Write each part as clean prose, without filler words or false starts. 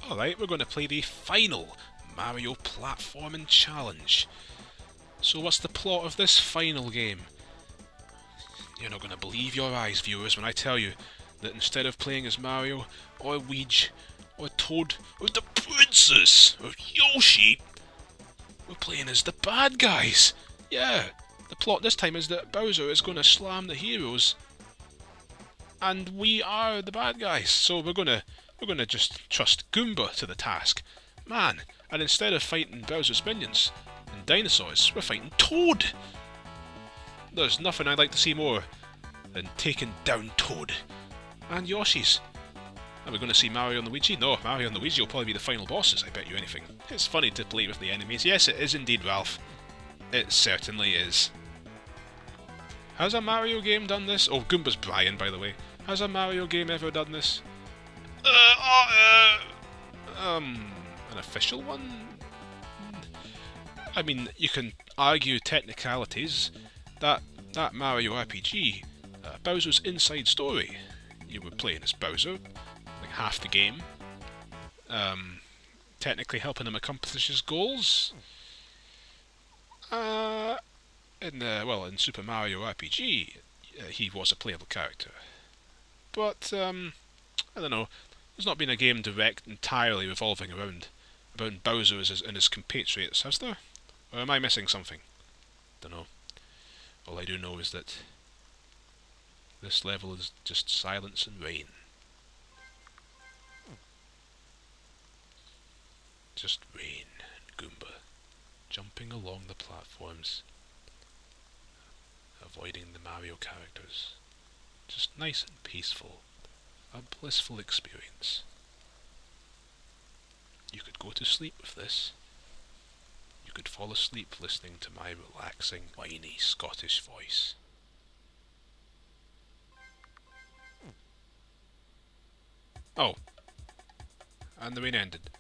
Alright, we're going to play the final Mario Platforming Challenge. So what's the plot of this final game? You're not going to believe your eyes, viewers, when I tell you that instead of playing as Mario, or Luigi, or Toad, or the Princess, or Yoshi, we're playing as the bad guys. Yeah, the plot this time is that Bowser is going to slam the heroes, and we are the bad guys. So we're gonna just trust Goomba to the task, man. And instead of fighting Bowser's minions and dinosaurs, we're fighting Toad. There's nothing I'd like to see more than taking down Toad and Yoshi's. Are we going to see Mario and Luigi? No, Mario and Luigi will probably be the final bosses, I bet you anything. It's funny to play with the enemies. Yes, it is indeed, Ralph. It certainly is. Has a Mario game done this? Oh, Goomba's Brian, by the way. Has a Mario game ever done this? An official one? I mean, you can argue technicalities. That Mario RPG, Bowser's Inside Story, you were playing as Bowser, like half the game, technically helping him accomplish his goals. In Super Mario RPG, he was a playable character. But, I don't know, there's not been a game entirely revolving around Bowser and his compatriots, has there? Or am I missing something? Don't know. All I do know is that this level is just silence and rain. Just rain and Goomba jumping along the platforms, avoiding the Mario characters. Just nice and peaceful. A blissful experience. You could go to sleep with this. You could fall asleep listening to my relaxing, whiny Scottish voice. Oh. And the rain ended.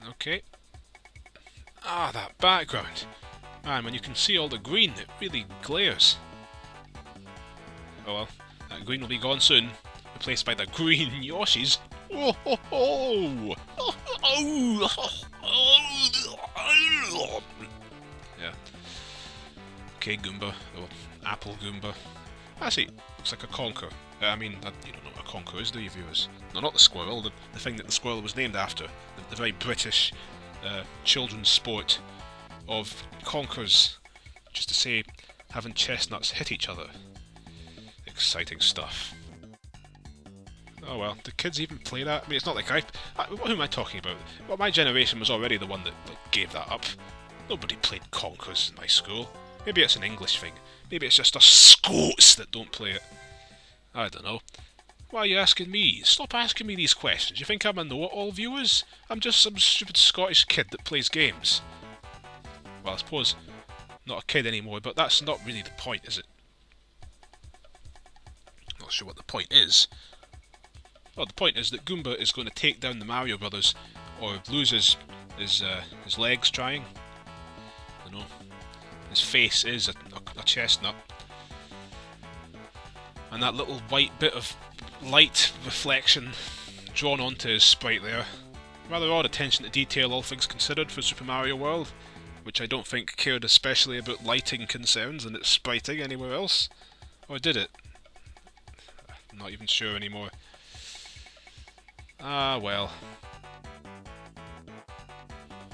Okay. Ah, that background. Man, when you can see all the green, it really glares. Oh well, that green will be gone soon, replaced by the green Yoshis. Oh ho ho! Oh, oh, oh. Yeah. Okay, Goomba. Oh, Apple Goomba. Actually, looks like a conker. You don't know what a conker is, do you, viewers? No, not the squirrel. The thing that the squirrel was named after. The very British children's sport of conkers. Just to say, having chestnuts hit each other. Exciting stuff. Oh well, do kids even play that? I mean, it's not like who am I talking about? Well, my generation was already the one that gave that up. Nobody played conkers in my school. Maybe it's an English thing. Maybe it's just us Scots that don't play it. I don't know. Why are you asking me? Stop asking me these questions. You think I'm a know-it-all, viewers? I'm just some stupid Scottish kid that plays games. Well, I suppose not a kid anymore, but that's not really the point, is it? Not sure what the point is. Well, the point is that Goomba is going to take down the Mario Brothers, or lose his legs trying. You know, his face is a chestnut, and that little white bit of light reflection drawn onto his sprite there. Rather odd attention to detail, all things considered, for Super Mario World, which I don't think cared especially about lighting concerns and its spriting anywhere else. Or did it? I'm not even sure anymore. Ah, well.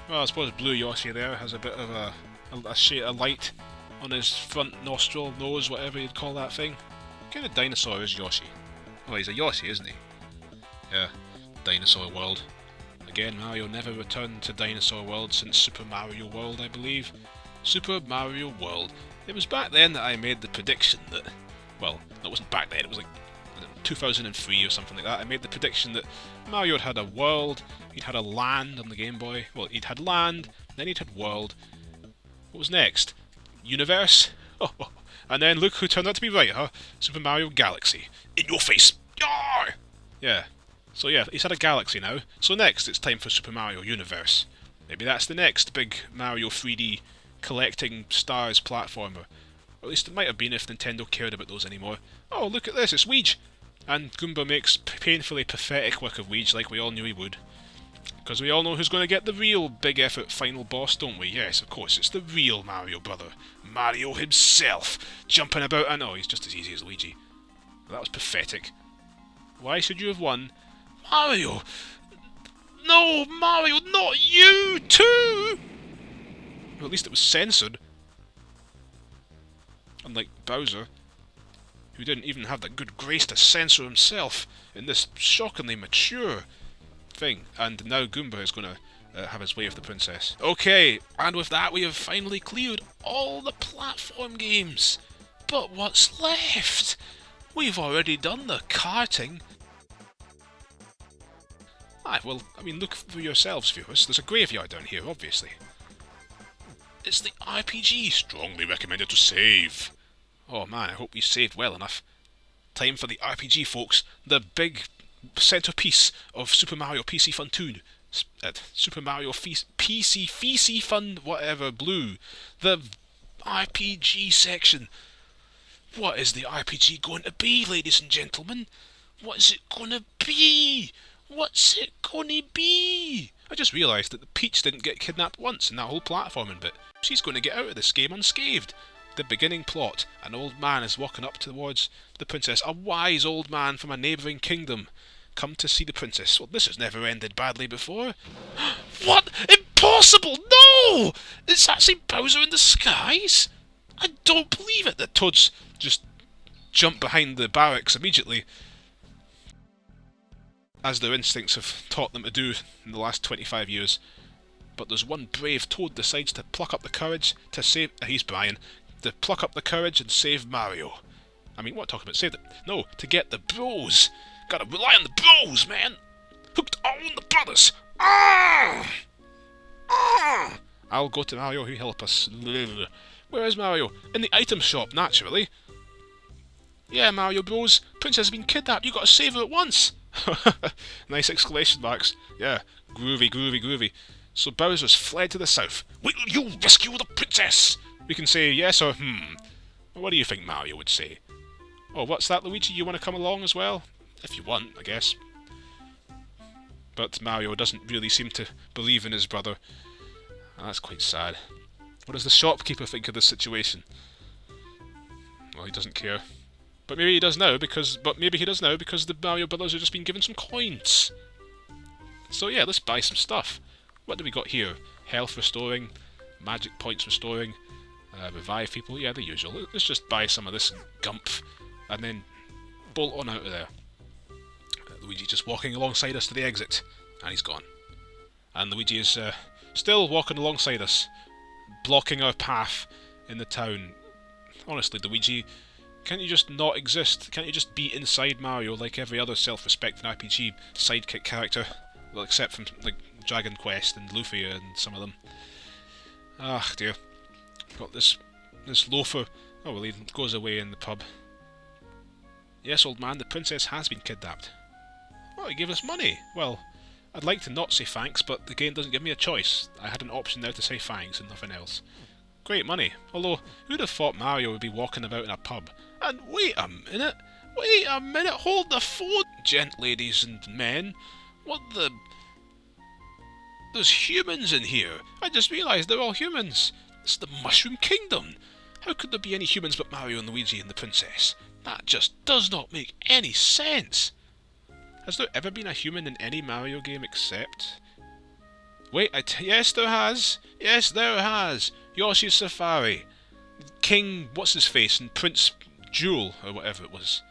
Well, I suppose Blue Yoshi there has a bit of a shade of light on his front nostril, nose, whatever you'd call that thing. What kind of dinosaur is Yoshi? Oh, he's a Yoshi, isn't he? Yeah, Dinosaur World. Again, Mario never returned to Dinosaur World since Super Mario World, I believe. Super Mario World. It was back then that I made the prediction that... Well, it wasn't back then, it was like 2003 or something like that. I made the prediction that Mario had a world, he'd had a land on the Game Boy. Well, he'd had land, then he'd had world. What was next? Universe? Oh, and then look who turned out to be right, huh? Super Mario Galaxy. In your face! Yar! Yeah. So yeah, he's had a galaxy now. So next, it's time for Super Mario Universe. Maybe that's the next big Mario 3D collecting stars platformer. Or at least it might have been if Nintendo cared about those anymore. Oh, look at this, it's Ouija! And Goomba makes painfully pathetic work of Weege like we all knew he would. Because we all know who's going to get the real big effort final boss, don't we? Yes, of course, it's the real Mario brother. Mario himself, jumping about. I know, he's just as easy as Luigi. That was pathetic. Why should you have won? Mario! No, Mario, not you too! Well, at least it was censored. Unlike Bowser, who didn't even have the good grace to censor himself in this shockingly mature thing. And now Goomba is going to have his way with the princess. Okay, and with that we have finally cleared all the platform games. But what's left? We've already done the karting. Aye, well, I mean, look for yourselves, viewers. There's a graveyard down here, obviously. It's the RPG. Strongly recommended to save. Oh man, I hope we saved well enough. Time for the RPG, folks. The big centerpiece of Super Mario PC Fun 2. Super Mario PC Feecy Fun whatever Blue. The RPG section. What is the RPG going to be, ladies and gentlemen? What is it going to be? What's it gonna be? I just realised that the Peach didn't get kidnapped once in that whole platforming bit. She's going to get out of this game unscathed. The beginning plot. An old man is walking up towards the princess. A wise old man from a neighbouring kingdom. Come to see the princess. Well, this has never ended badly before. What? Impossible! No! It's actually Bowser in disguise? I don't believe it. The Toads just jump behind the barracks immediately, as their instincts have taught them to do in the last 25 years. But there's one brave Toad decides to pluck up the courage to save... he's Brian. To pluck up the courage and save Mario. I mean, what talking about? Save the... No, to get the bros. Gotta rely on the bros, man. Hooked on the brothers. Ah! Ah! I'll go to Mario, he'll help us. Where is Mario? In the item shop, naturally. Yeah, Mario bros. Princess has been kidnapped. You gotta save her at once. Nice exclamation marks. Yeah, groovy, groovy, groovy. So Bowser's fled to the south. Will you rescue the princess? We can say yes or What do you think Mario would say? Oh, what's that, Luigi? You want to come along as well? If you want, I guess. But Mario doesn't really seem to believe in his brother. That's quite sad. What does the shopkeeper think of this situation? Well, he doesn't care. But maybe he does now because... the Mario brothers have just been given some coins. So yeah, let's buy some stuff. What do we got here? Health restoring, magic points restoring, revive people. Yeah, the usual. Let's just buy some of this gumph and then bolt on out of there. Luigi just walking alongside us to the exit, and he's gone. And Luigi is still walking alongside us, blocking our path in the town. Honestly, Luigi, can't you just not exist? Can't you just be inside Mario like every other self-respecting RPG sidekick character? Well, except from like Dragon Quest and Lufia and some of them. Ah, dear. Got this loafer. Oh well, he goes away in the pub. Yes, old man, the princess has been kidnapped. Oh, he gave us money. Well, I'd like to not say thanks, but the game doesn't give me a choice. I had an option now to say thanks and nothing else. Great money. Although, who'd have thought Mario would be walking about in a pub? And wait a minute! Hold the phone! Ladies and men. What the... There's humans in here! I just realised they're all humans! It's the Mushroom Kingdom! How could there be any humans but Mario and Luigi and the princess? That just does not make any sense! Has there ever been a human in any Mario game except... Wait, yes there has! Yes there has! Yoshi's Safari. King what's-his-face and Prince Jewel, or whatever it was.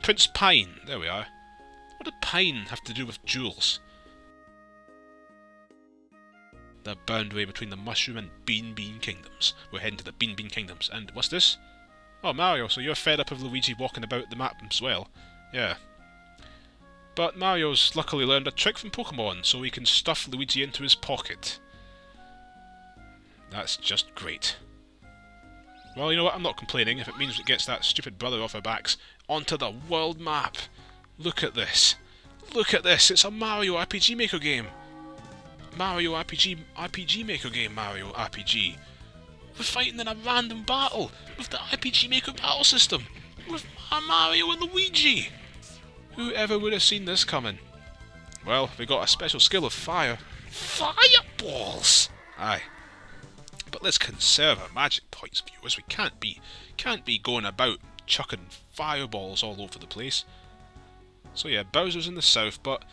Prince Pine, there we are. What did Pine have to do with jewels? The boundary between the Mushroom and Bean Kingdoms. We're heading to the Bean Kingdoms. And what's this? Oh, Mario, so you're fed up of Luigi walking about the map as well. Yeah. But Mario's luckily learned a trick from Pokemon, so he can stuff Luigi into his pocket. That's just great. Well, you know what, I'm not complaining if it means it gets that stupid brother off our backs onto the world map. Look at this. Look at this, it's a Mario RPG Maker game. Mario RPG Maker game, Mario RPG. We're fighting in a random battle with the RPG Maker battle system with Mario and Luigi. Whoever would have seen this coming? Well, we got a special skill of fire. Fireballs! Aye. But let's conserve our magic points, viewers. We can't be going about chucking fireballs all over the place. So yeah, Bowser's in the south, but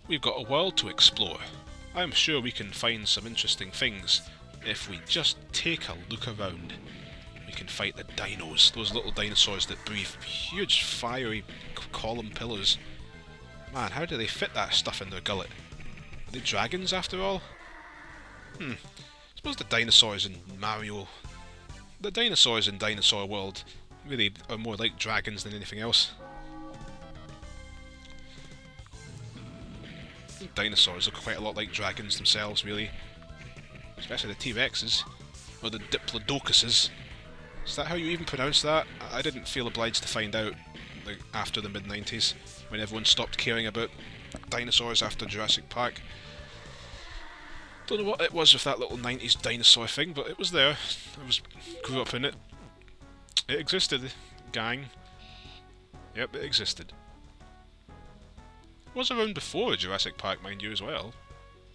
we've got a world to explore. I'm sure we can find some interesting things if we just take a look around. We can fight the dinos, those little dinosaurs that breathe huge fiery column pillars. Man, how do they fit that stuff in their gullet? Are they dragons after all? I suppose the dinosaurs in Mario... The dinosaurs in Dinosaur World really are more like dragons than anything else. Dinosaurs look quite a lot like dragons themselves, really. Especially the T-Rexes. Or the Diplodocuses. Is that how you even pronounce that? I didn't feel obliged to find out like, after the mid-90s, when everyone stopped caring about dinosaurs after Jurassic Park. Don't know what it was with that little 90s dinosaur thing, but it was there. Grew up in it. It existed, gang. Yep, it existed. It was around before Jurassic Park, mind you, as well.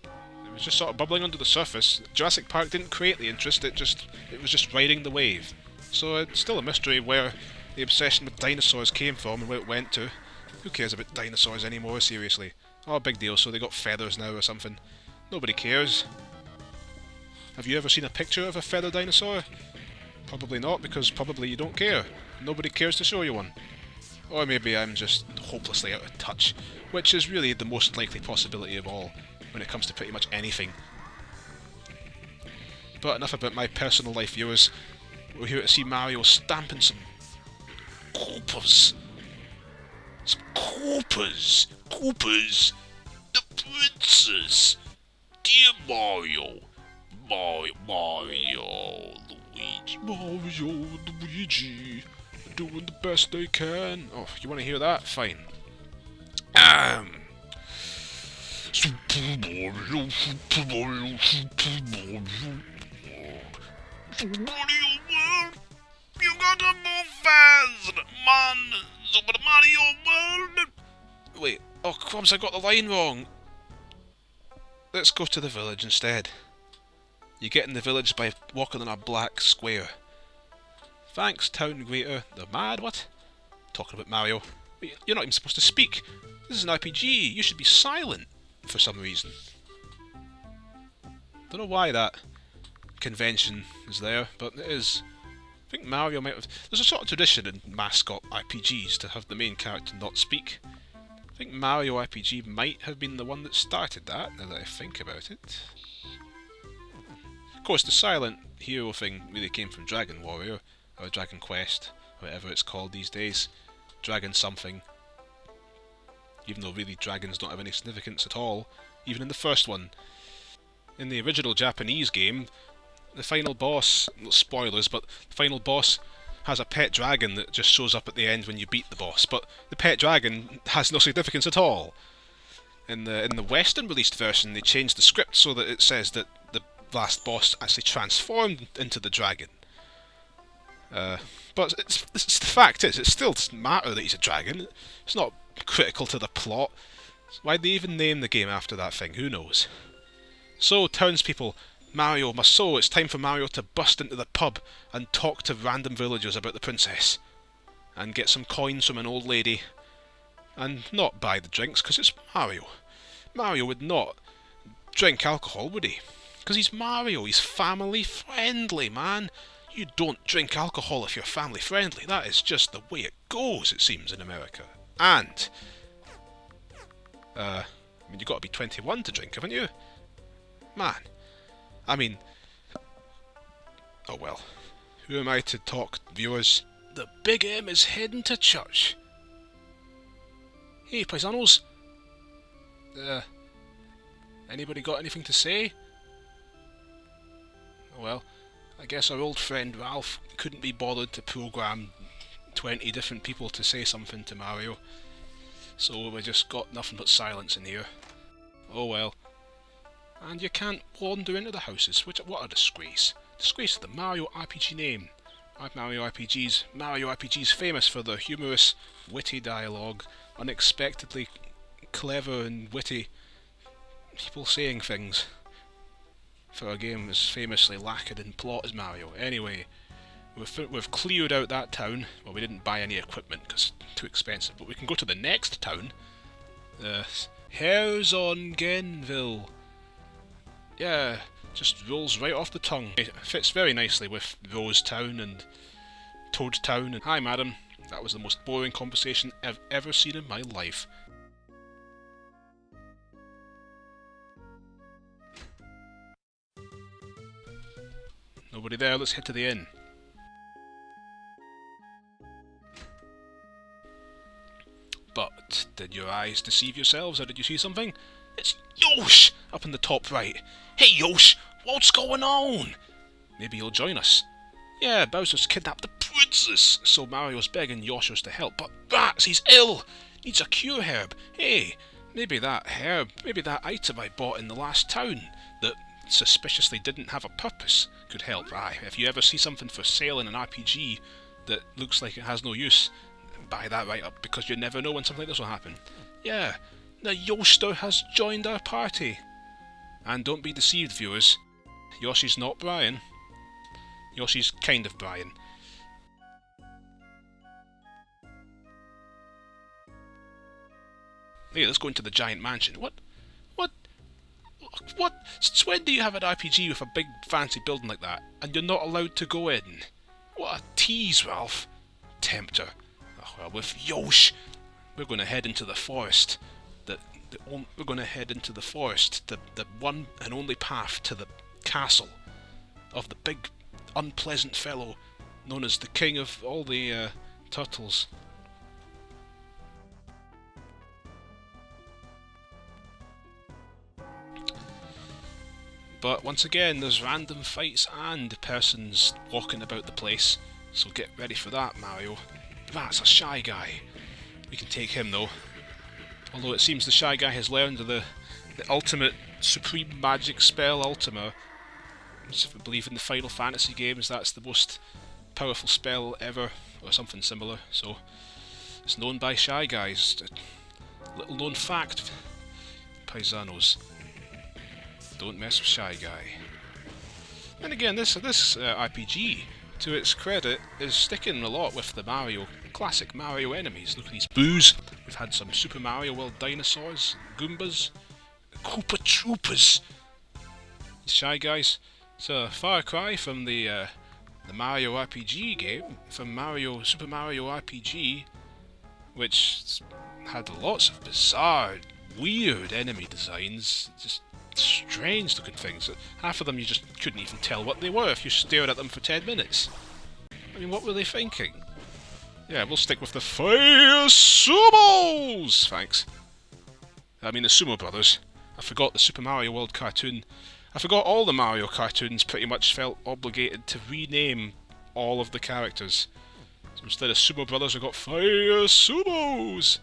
It was just sort of bubbling under the surface. Jurassic Park didn't create the interest, it was just riding the wave. So it's still a mystery where the obsession with dinosaurs came from and where it went to. Who cares about dinosaurs anymore, seriously? Oh, big deal, so they got feathers now or something. Nobody cares. Have you ever seen a picture of a feathered dinosaur? Probably not, because probably you don't care. Nobody cares to show you one. Or maybe I'm just hopelessly out of touch, which is really the most likely possibility of all when it comes to pretty much anything. But enough about my personal life, viewers. We're here to see Mario stamping some Koopas. Some Koopas! Koopas! The princess! Dear Mario! Mario! Luigi! Doing the best they can. Oh, you want to hear that? Fine. Super Mario, Super Mario, Super Mario. Super Mario World! You gotta move fast! Man! Super Mario World! Wait, oh crumbs, I got the line wrong. Let's go to the village instead. You get in the village by walking on a black square. Thanks, town greeter. The mad what? Talking about Mario. Wait, you're not even supposed to speak. This is an RPG. You should be silent for some reason. Don't know why that convention is there, but it is. I think Mario might have... There's a sort of tradition in mascot RPGs to have the main character not speak. I think Mario RPG might have been the one that started that, now that I think about it. Of course, the silent hero thing really came from Dragon Warrior, or Dragon Quest, whatever it's called these days. Dragon something. Even though really dragons don't have any significance at all, even in the first one. In the original Japanese game, the final boss, no spoilers, but the final boss has a pet dragon that just shows up at the end when you beat the boss, but the pet dragon has no significance at all. In the Western released version, they changed the script so that it says that the last boss actually transformed into the dragon. But the fact is, it still doesn't matter that he's a dragon. It's not critical to the plot. Why'd they even name the game after that thing? Who knows? So, townspeople, it's time for Mario to bust into the pub and talk to random villagers about the princess. And get some coins from an old lady. And not buy the drinks, because it's Mario. Mario would not drink alcohol, would he? Because he's Mario, he's family friendly, man. You don't drink alcohol if you're family friendly. That is just the way it goes, it seems, in America. And, you've got to be 21 to drink, haven't you? Man. I mean... Oh well. Who am I to talk, viewers? The Big M is heading to church. Hey, paisanos. Anybody got anything to say? Oh well. I guess our old friend Ralph couldn't be bothered to program 20 different people to say something to Mario. So we just got nothing but silence in here. Oh well. And you can't wander into the houses, what a disgrace. Disgrace to the Mario RPG name. Mario RPG's famous for their humorous, witty dialogue, unexpectedly clever and witty people saying things, for a game as famously lacking in plot as Mario. Anyway, we've cleared out that town. Well, we didn't buy any equipment because too expensive, but we can go to the next town. Genville. Yeah, just rolls right off the tongue. It fits very nicely with Rose Town and Toad Town. And hi, madam. That was the most boring conversation I've ever seen in my life. Nobody there, let's head to the inn. But did your eyes deceive yourselves, or did you see something? It's Yosh! Up in the top right. Hey Yosh! What's going on? Maybe you'll join us. Yeah, Bowser's kidnapped the princess, so Mario's begging Yoshos to help. But rats, he's ill! Needs a cure herb. Hey, maybe that item I bought in the last town that suspiciously didn't have a purpose could help. Aye, if you ever see something for sale in an RPG that looks like it has no use, buy that right up, because you never know when something like this will happen. Yeah, the Yoshster has joined our party. And don't be deceived, viewers. Yoshi's not Brian. Yoshi's kind of Brian. Hey, let's go into the giant mansion. What? Since when do you have an RPG with a big fancy building like that, and you're not allowed to go in? What a tease, Ralph. Tempter. Oh, well, with Yosh, we're going to head into the forest. We're going to head into the forest, the one and only path to the castle of the big, unpleasant fellow known as the king of all the turtles. But once again, there's random fights and persons walking about the place, so get ready for that, Mario. That's a Shy Guy. We can take him though. Although it seems the Shy Guy has learned the ultimate supreme magic spell, Ultima. If I believe in the Final Fantasy games, that's the most powerful spell ever, or something similar. So it's known by Shy Guys. Little known fact, paisanos. Don't mess with Shy Guy. And again, this RPG, to its credit, is sticking a lot with the classic Mario enemies. Look at these boos. We've had some Super Mario World dinosaurs, Goombas, Koopa Troopas. Shy Guys. It's a far cry from the Mario RPG game, from Super Mario RPG, which had lots of bizarre, weird enemy designs. Just strange looking things. Half of them you just couldn't even tell what they were if you stared at them for 10 minutes. I mean, what were they thinking? Yeah, we'll stick with the Fire Sumos! Thanks. I mean the Sumo Brothers. I forgot the Super Mario World cartoon. I forgot all the Mario cartoons pretty much felt obligated to rename all of the characters. So instead of Sumo Brothers, we got Fire Sumos!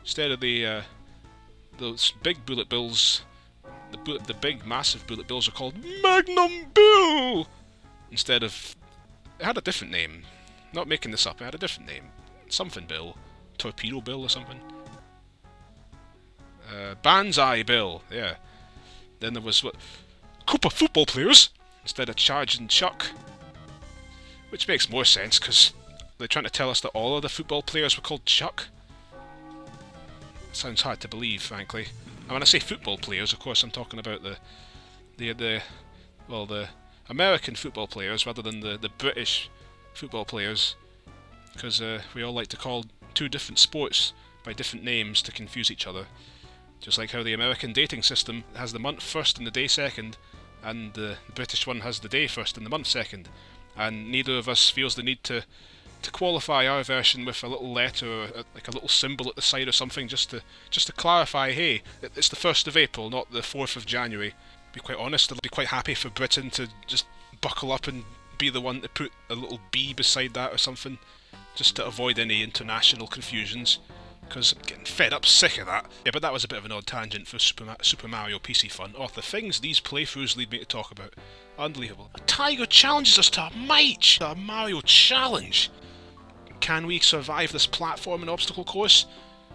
Instead of those big bullet bills, the big massive bullet bills are called Magnum Bill! Instead of... It had a different name. Not making this up, it had a different name. Something Bill. Torpedo Bill or something. Banzai Bill, yeah. Then there was what... Koopa football players! Instead of Charge and Chuck. Which makes more sense, because they're trying to tell us that all of the football players were called Chuck. Sounds hard to believe, frankly. And when I say football players, of course I'm talking about the American football players rather than the British football players, because we all like to call two different sports by different names to confuse each other. Just like how the American dating system has the month first and the day second, and the British one has the day first and the month second, and neither of us feels the need to qualify our version with a little letter or like a little symbol at the side or something, just to clarify, hey, it's the 1st of April, not the 4th of January. To be quite honest, I'd be quite happy for Britain to just buckle up and be the one to put a little B beside that or something, just to avoid any international confusions. because I'm getting fed up, sick of that. Yeah, but that was a bit of an odd tangent for Super Mario PC fun. Oh, the things these playthroughs lead me to talk about. Unbelievable. A tiger challenges us to a match! A Mario challenge! Can we survive this platform and obstacle course?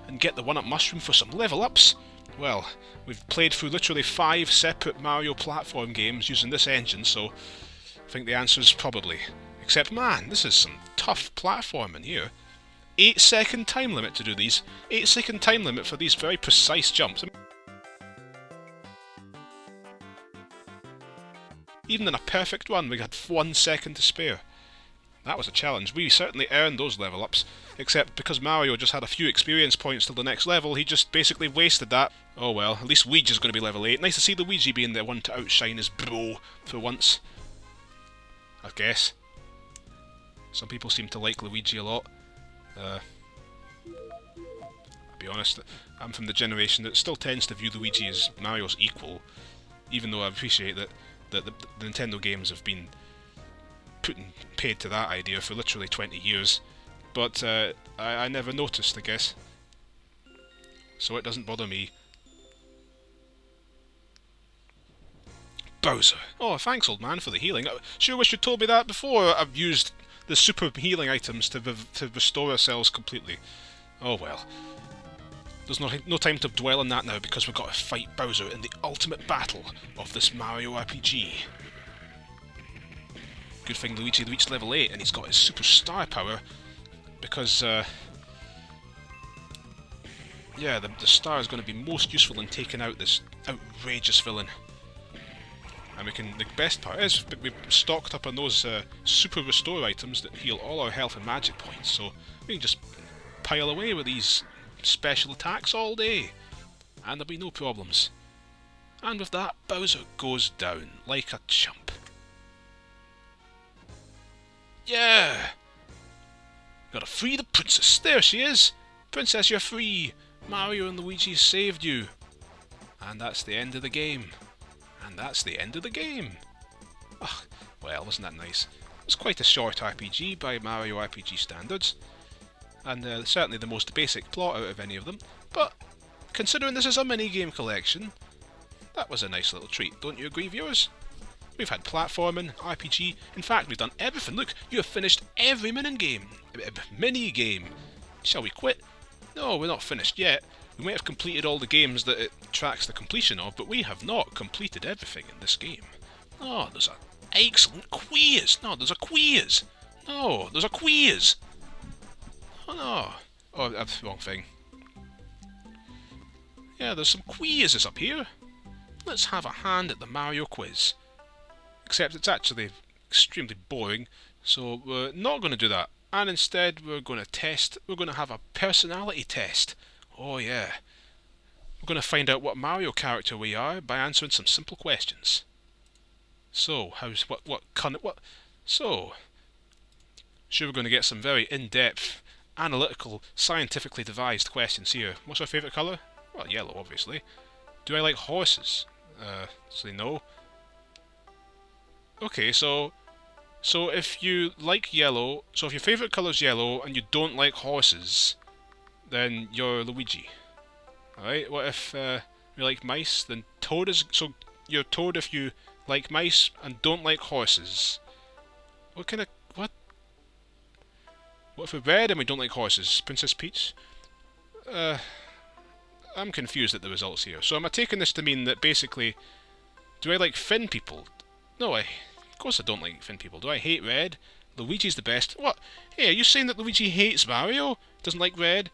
And get the 1-up mushroom for some level ups? Well, we've played through literally 5 separate Mario platform games using this engine, so I think the answer is probably. Except, man, this is some tough platforming here. 8-second time limit to do these. 8-second time limit for these very precise jumps. Even in a perfect run, we had 1 second to spare. That was a challenge. We certainly earned those level ups, except because Mario just had a few experience points till the next level, he just basically wasted that. Oh well, at least Luigi's going to be level 8. Nice to see Luigi being the one to outshine his bro for once. I guess. Some people seem to like Luigi a lot. I'll be honest, I'm from the generation that still tends to view Luigi as Mario's equal, even though I appreciate that the Nintendo games have been paid to that idea for literally 20 years, but I never noticed, I guess. So it doesn't bother me. Bowser. Oh, thanks, old man, for the healing. I sure wish you'd told me that before. I've used the super healing items to restore ourselves completely. Oh well. There's no time to dwell on that now, because we've got to fight Bowser in the ultimate battle of this Mario RPG. Good thing Luigi reached level 8 and he's got his super star power, because yeah, the star is going to be most useful in taking out this outrageous villain. And the best part is we've stocked up on those super restore items that heal all our health and magic points, so we can just pile away with these special attacks all day, and there'll be no problems. And with that, Bowser goes down like a chump. Yeah! Gotta free the princess. There she is! Princess, you're free! Mario and Luigi saved you. And that's the end of the game. And that's the end of the game. Ah, well, wasn't that nice? It's quite a short RPG by Mario RPG standards, and certainly the most basic plot out of any of them, but considering this is a minigame collection, that was a nice little treat, don't you agree, viewers? We've had platforming, RPG, in fact we've done everything. Look, you have finished every minigame. Shall we quit? No, we're not finished yet. We might have completed all the games that it tracks the completion of, but we have not completed everything in this game. Oh, there's an excellent quiz! No, there's a quiz! No, there's a quiz! Oh no! Oh, that's the wrong thing. Yeah, there's some quizzes up here. Let's have a hand at the Mario quiz. Except it's actually extremely boring, so we're not going to do that. And instead we're going to have a personality test. Oh yeah. We're going to find out what Mario character we are by answering some simple questions. So, So, sure, we're going to get some very in-depth, analytical, scientifically devised questions here. What's our favourite colour? Well, yellow, obviously. Do I like horses? Say no. Okay, so if you like yellow, so if your favourite colour is yellow and you don't like horses, then you're Luigi. Alright, what if you like mice? Then Toad is... So you're Toad if you like mice and don't like horses. What kind of... What? What if we're red and we don't like horses? Princess Peach? I'm confused at the results here. So am I taking this to mean that basically... Do I like Finn people? No, of course I don't like Finn people. Do I hate red? Luigi's the best. What? Hey, are you saying that Luigi hates Mario? Doesn't like red?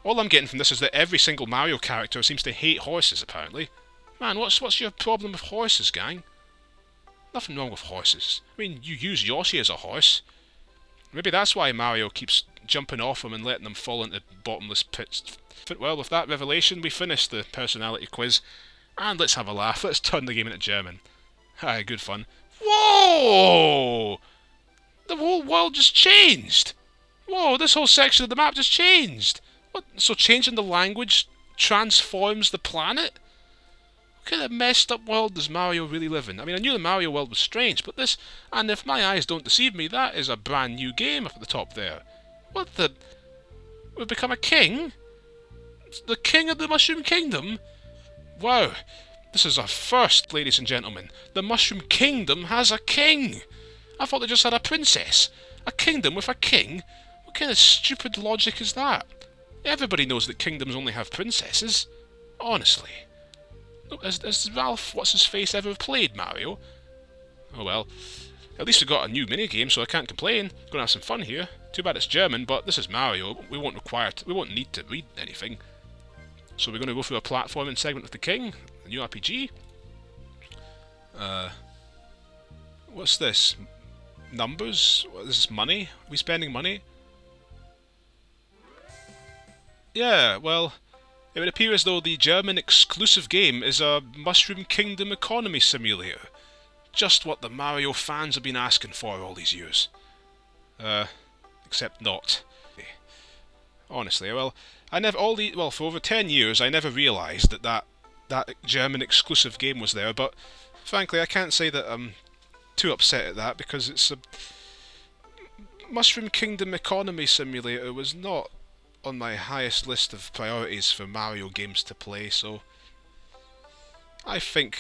All I'm getting from this is that every single Mario character seems to hate horses, apparently. Man, what's your problem with horses, gang? Nothing wrong with horses. I mean, you use Yoshi as a horse. Maybe that's why Mario keeps jumping off him and letting them fall into bottomless pits. Well, with that revelation, we finished the personality quiz. And let's have a laugh. Let's turn the game into German. Aye, good fun. Whoa! The whole world just changed! Whoa, this whole section of the map just changed! What? So changing the language transforms the planet? What kind of messed up world does Mario really live in? I mean, I knew the Mario world was strange, but this, and if my eyes don't deceive me, that is a brand new game up at the top there. What the... We've become a king? The king of the Mushroom Kingdom? Wow, this is a first, ladies and gentlemen. The Mushroom Kingdom has a king! I thought they just had a princess. A kingdom with a king? What kind of stupid logic is that? Everybody knows that kingdoms only have princesses. Honestly. Has Ralph What's-His-Face ever played Mario? Oh well. At least we got a new minigame, so I can't complain. Gonna have some fun here. Too bad it's German, but this is Mario. We won't need to read anything. So we're going to go through a platforming segment with the king, a new RPG. What's this? Numbers? What is this, money? Are we spending money? Yeah, well, it would appear as though the German exclusive game is a Mushroom Kingdom economy simulator. Just what the Mario fans have been asking for all these years. Except not. Honestly, well, for over 10 years I never realised that German exclusive game was there, but frankly I can't say that I'm too upset at that, because it's a Mushroom Kingdom economy simulator was not on my highest list of priorities for Mario games to play, so I think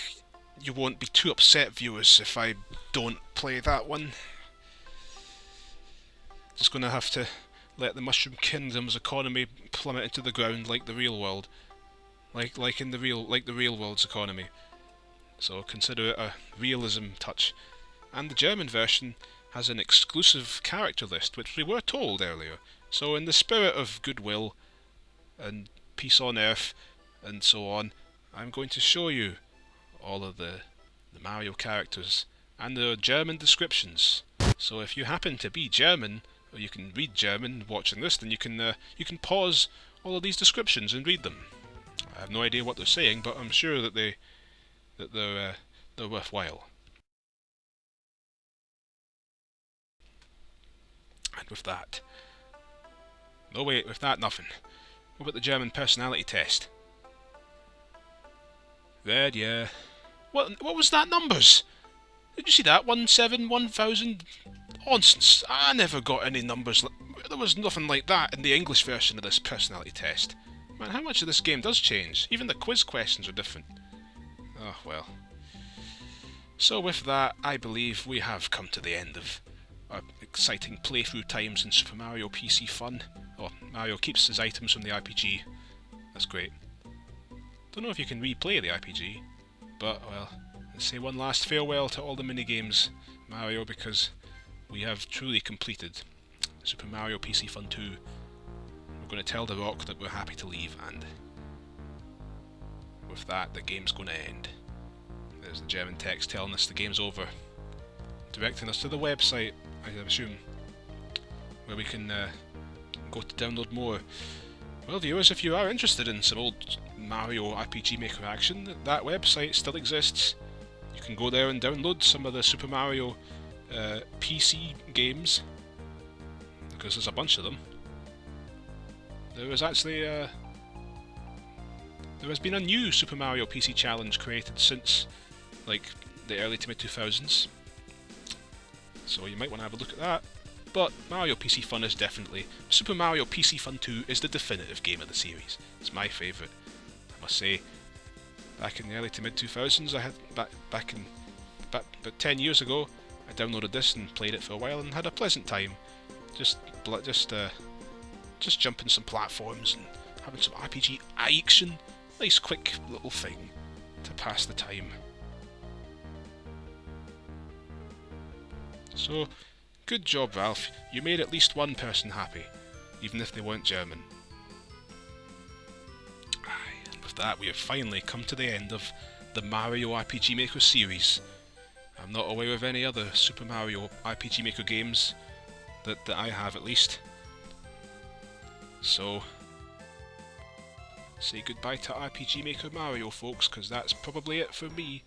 you won't be too upset, viewers, if I don't play that one. Just gonna have to let the Mushroom Kingdom's economy plummet into the ground like the real world. Like the real world's economy. So consider it a realism touch. And the German version has an exclusive character list, which we were told earlier. So in the spirit of goodwill and peace on earth and so on, I'm going to show you all of the Mario characters and their German descriptions. So if you happen to be German, or you can read German watching this, then you can pause all of these descriptions and read them. I have no idea what they're saying, but I'm sure that they're worthwhile. And with that, no wait, with that nothing. What about the German personality test? Red, yeah. What was that numbers? Did you see that? 17, 1000? Nonsense. I never got any numbers. There was nothing like that in the English version of this personality test. Man, how much of this game does change? Even the quiz questions are different. Oh, well. So with that, I believe we have come to the end of our exciting playthrough times in Super Mario PC Fun. Oh, Mario keeps his items from the RPG. That's great. Don't know if you can replay the RPG, but, well, let's say one last farewell to all the minigames, Mario, because we have truly completed Super Mario PC Fun 2. We're going to tell the Rock that we're happy to leave, and with that, the game's going to end. There's the German text telling us the game's over, directing us to the website, I assume, where we can go to download more. Well, viewers, if you are interested in some old Mario RPG Maker action, that website still exists. You can go there and download some of the Super Mario PC games, because there's a bunch of them. There was actually there has been a new Super Mario PC challenge created since like the early to mid 2000s, so you might want to have a look at that. But Mario PC Fun is definitely, Super Mario PC Fun 2 is the definitive game of the series. It's my favourite, I must say. Back in the early to mid 2000s, I had back about 10 years ago, I downloaded this and played it for a while and had a pleasant time. Just jumping some platforms and having some RPG action. Nice quick little thing to pass the time. So, good job, Ralph. You made at least one person happy, even if they weren't German. And with that, we have finally come to the end of the Mario RPG Maker series. I'm not aware of any other Super Mario RPG Maker games that I have, at least. So, say goodbye to RPG Maker Mario, folks, because that's probably it for me.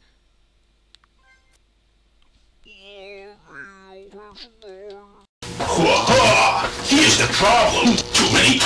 Here's the problem. Too many